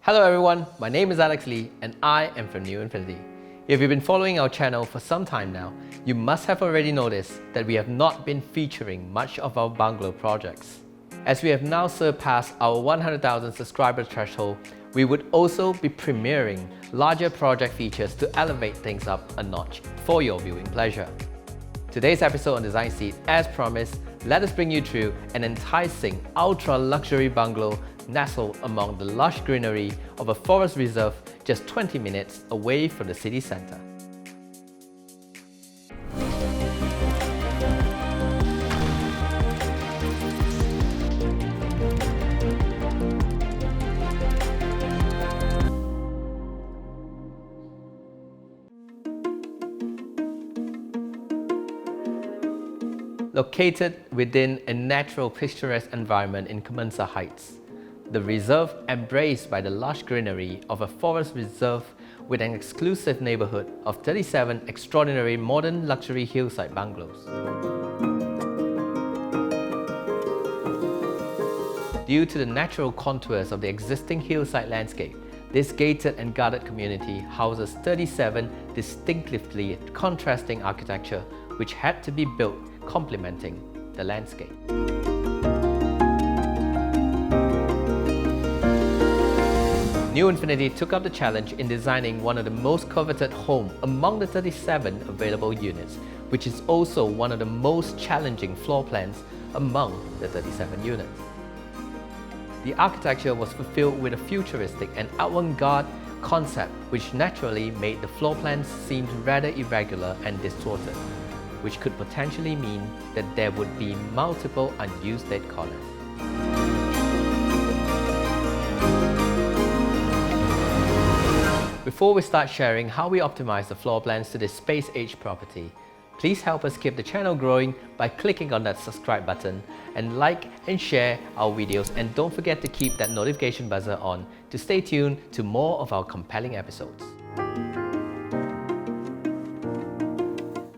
Hello everyone, my name is Alex Lee and I am from New Infinity. If you've been following our channel for some time now, you must have already noticed that we have not been featuring much of our bungalow projects. As we have now surpassed our 100,000 subscriber threshold, we would also be premiering larger project features to elevate things up a notch for your viewing pleasure. Today's episode on Design Seat, as promised, let us bring you through an enticing ultra-luxury bungalow nestled among the lush greenery of a forest reserve just 20 minutes away from the city centre. Located within a natural picturesque environment in Kemensa Heights, the reserve embraced by the lush greenery of a forest reserve with an exclusive neighborhood of 37 extraordinary modern luxury hillside bungalows. Due to the natural contours of the existing hillside landscape, this gated and guarded community houses 37 distinctively contrasting architecture which had to be built complementing the landscape. New Infinity took up the challenge in designing one of the most coveted homes among the 37 available units, which is also one of the most challenging floor plans among the 37 units. The architecture was fulfilled with a futuristic and avant-garde concept which naturally made the floor plans seem rather irregular and distorted, which could potentially mean that there would be multiple unused dead corners. Before we start sharing how we optimize the floor plans to this space-age property, please help us keep the channel growing by clicking on that subscribe button and like and share our videos, and don't forget to keep that notification buzzer on to stay tuned to more of our compelling episodes.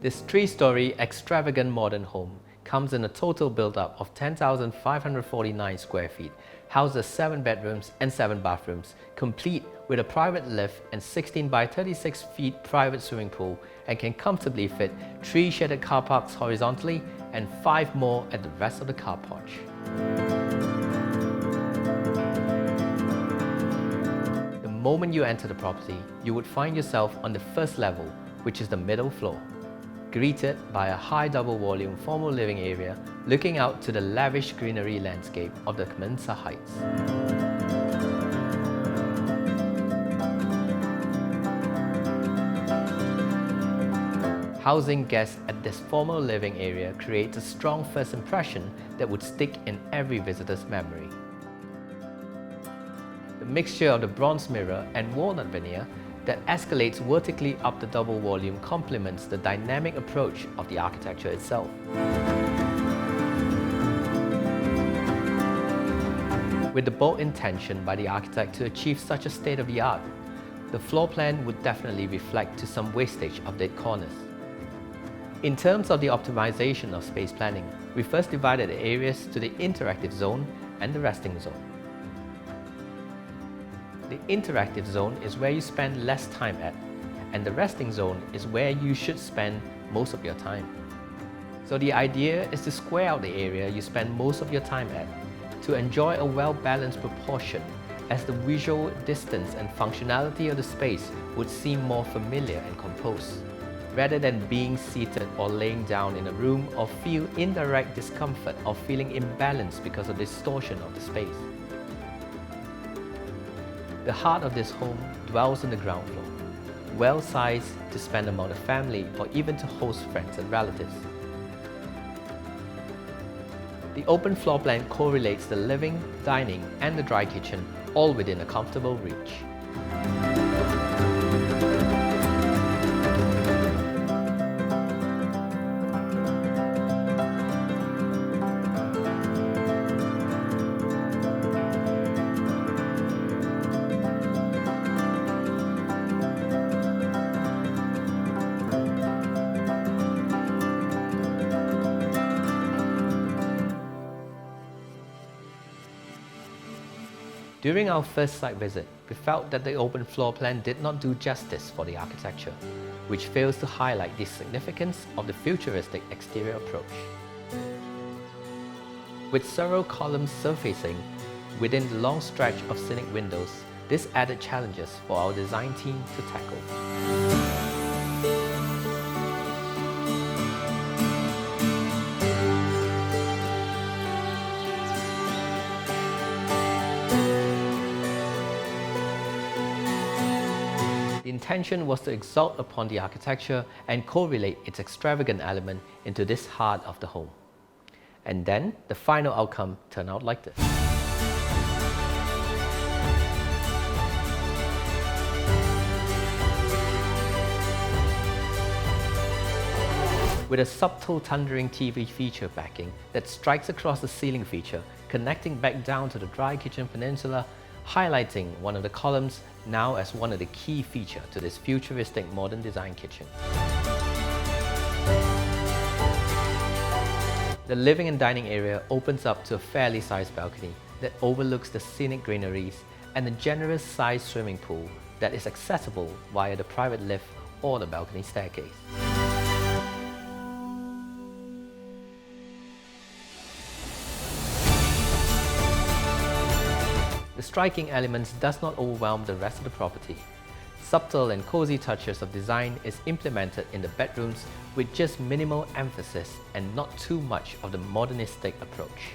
This 3-story extravagant modern home comes in a total build-up of 10,549 square feet, houses 7 bedrooms and 7 bathrooms, complete with a private lift and 16 by 36 feet private swimming pool, and can comfortably fit 3 shaded car parks horizontally and 5 more at the rest of the car porch. The moment you enter the property, you would find yourself on the first level, which is the middle floor, greeted by a high double-volume formal living area looking out to the lavish greenery landscape of the Kemensa Heights. Housing guests at this formal living area creates a strong first impression that would stick in every visitor's memory. The mixture of the bronze mirror and walnut veneer that escalates vertically up the double volume complements the dynamic approach of the architecture itself. With the bold intention by the architect to achieve such a state-of-the-art, the floor plan would definitely reflect to some wastage of dead corners. In terms of the optimization of space planning, we first divided the areas to the interactive zone and the resting zone. The interactive zone is where you spend less time at, and the resting zone is where you should spend most of your time. So the idea is to square out the area you spend most of your time at to enjoy a well-balanced proportion, as the visual distance and functionality of the space would seem more familiar and composed, rather than being seated or laying down in a room or feel indirect discomfort or feeling imbalanced because of distortion of the space. The heart of this home dwells on the ground floor, well-sized to spend among the family or even to host friends and relatives. The open floor plan correlates the living, dining and the dry kitchen all within a comfortable reach. During our first site visit, we felt that the open floor plan did not do justice for the architecture, which fails to highlight the significance of the futuristic exterior approach. With several columns surfacing within the long stretch of scenic windows, this added challenges for our design team to tackle. The intention was to exalt upon the architecture and correlate its extravagant element into this heart of the home. And then, the final outcome turned out like this. With a subtle thundering TV feature backing that strikes across the ceiling feature, connecting back down to the dry kitchen peninsula, highlighting one of the columns now as one of the key features to this futuristic modern design kitchen. The living and dining area opens up to a fairly sized balcony that overlooks the scenic greeneries and a generous sized swimming pool that is accessible via the private lift or the balcony staircase. The striking elements does not overwhelm the rest of the property. Subtle and cozy touches of design is implemented in the bedrooms with just minimal emphasis and not too much of the modernistic approach.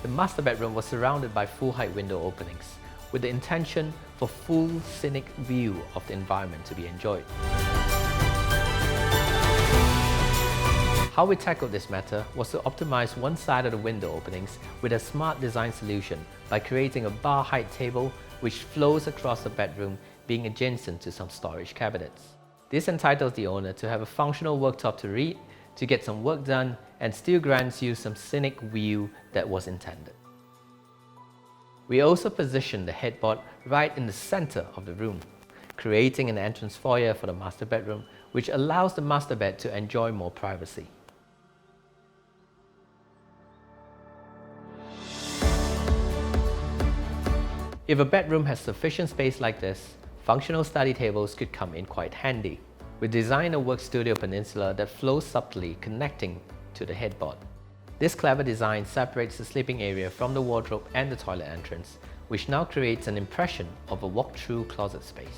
The master bedroom was surrounded by full-height window openings, with the intention for full scenic view of the environment to be enjoyed. How we tackled this matter was to optimize one side of the window openings with a smart design solution by creating a bar height table which flows across the bedroom, being adjacent to some storage cabinets. This entitles the owner to have a functional worktop to read, to get some work done, and still grants you some scenic view that was intended. We also positioned the headboard right in the center of the room, creating an entrance foyer for the master bedroom, which allows the master bed to enjoy more privacy. If a bedroom has sufficient space like this, functional study tables could come in quite handy. We designed a work studio peninsula that flows subtly, connecting to the headboard. This clever design separates the sleeping area from the wardrobe and the toilet entrance, which now creates an impression of a walk-through closet space.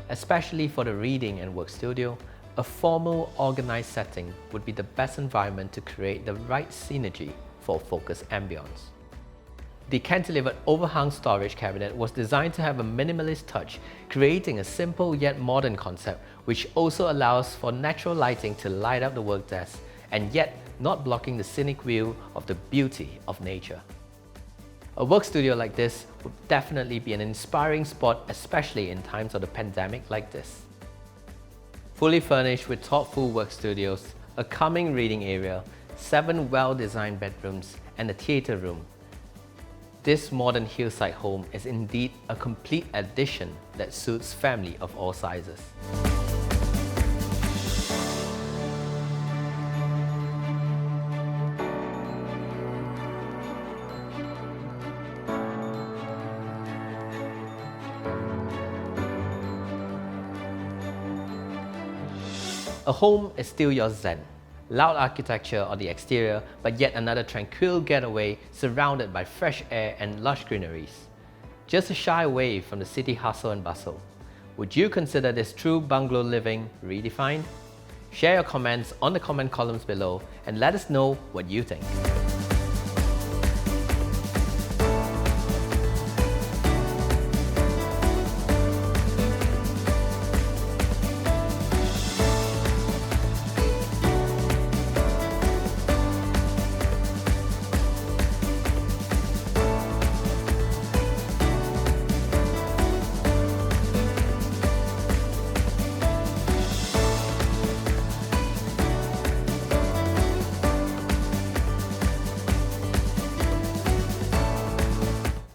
Especially for the reading and work studio, a formal, organized setting would be the best environment to create the right synergy for a focused ambience. The cantilevered overhung storage cabinet was designed to have a minimalist touch, creating a simple yet modern concept which also allows for natural lighting to light up the work desk and yet not blocking the scenic view of the beauty of nature. A work studio like this would definitely be an inspiring spot, especially in times of the pandemic like this. Fully furnished with thoughtful work studios, a calming reading area, 7 well-designed bedrooms, and a theatre room, this modern hillside home is indeed a complete addition that suits family of all sizes. A home is still your zen. Loud architecture on the exterior, but yet another tranquil getaway surrounded by fresh air and lush greeneries. Just a shy away from the city hustle and bustle. Would you consider this true bungalow living redefined? Share your comments on the comment columns below and let us know what you think.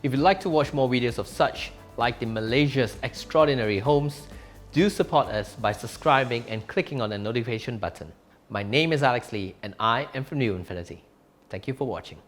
If you'd like to watch more videos of such, like the Malaysia's extraordinary homes, Do support us by subscribing and clicking on the notification button. My name is Alex Lee and I am from New Infinity. Thank you for watching.